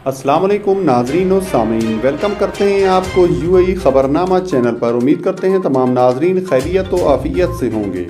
السلام علیکم ناظرین و سامعین، ویلکم کرتے ہیں آپ کو UAE خبرنامہ چینل پر۔ امید کرتے ہیں تمام ناظرین خیریت و عافیت سے ہوں گے۔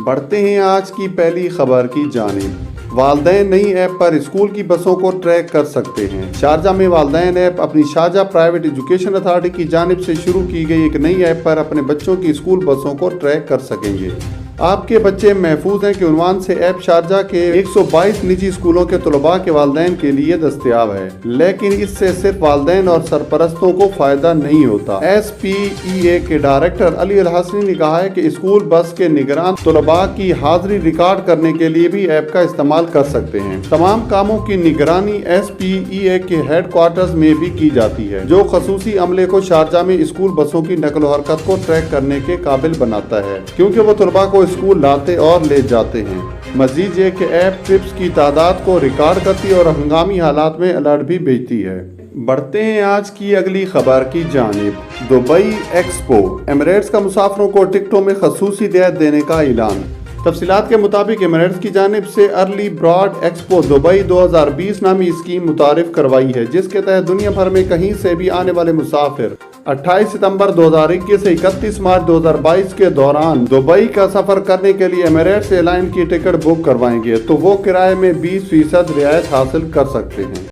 بڑھتے ہیں آج کی پہلی خبر کی جانب۔ والدین نئی ایپ پر اسکول کی بسوں کو ٹریک کر سکتے ہیں۔ شارجہ میں والدین ایپ اپنی شارجہ پرائیویٹ ایجوکیشن اتھارٹی کی جانب سے شروع کی گئی ایک نئی ایپ پر اپنے بچوں کی اسکول بسوں کو ٹریک کر سکیں گے۔ آپ کے بچے محفوظ ہیں کہ عنوان سے ایپ شارجہ کے 122 نجی اسکولوں کے طلباء کے والدین کے لیے دستیاب ہے، لیکن اس سے صرف والدین اور سرپرستوں کو فائدہ نہیں ہوتا۔ SPEA کے ڈائریکٹر علی الحسنی نے کہا ہے کہ اسکول بس کے نگران طلباء کی حاضری ریکارڈ کرنے کے لیے بھی ایپ کا استعمال کر سکتے ہیں۔ تمام کاموں کی نگرانی SPEA کے ہیڈ کوارٹرز میں بھی کی جاتی ہے، جو خصوصی عملے کو شارجہ میں اسکول بسوں کی نقل و حرکت کو ٹریک کرنے کے قابل بناتا ہے، کیونکہ وہ طلباء کو اسکول لاتے اور لے جاتے ہیں۔ مزید یہ کہ ایپ ٹرپس کی تعداد کو ریکارڈ کرتی ہے اور ہنگامی حالات میں الرٹ بھی بھیجتی ہے۔ بڑھتے ہیں آج کی اگلی خبر کی جانب۔ دبئی ایکسپو، ایمریٹس کا مسافروں کو ٹکٹوں میں خصوصی رعایت دینے کا اعلان۔ تفصیلات کے مطابق ایمریٹس کی جانب سے ارلی براڈ ایکسپو دبئی 2020 نامی اسکیم متعارف کروائی ہے، جس کے تحت دنیا بھر میں کہیں سے بھی آنے والے مسافر 28 ستمبر 2021 سے 31 مارچ 2022 کے دوران دبئی کا سفر کرنے کے لیے ایمریٹس ایئر لائن کی ٹکٹ بک کروائیں گے تو وہ کرائے میں 20% رعایت حاصل کر سکتے ہیں۔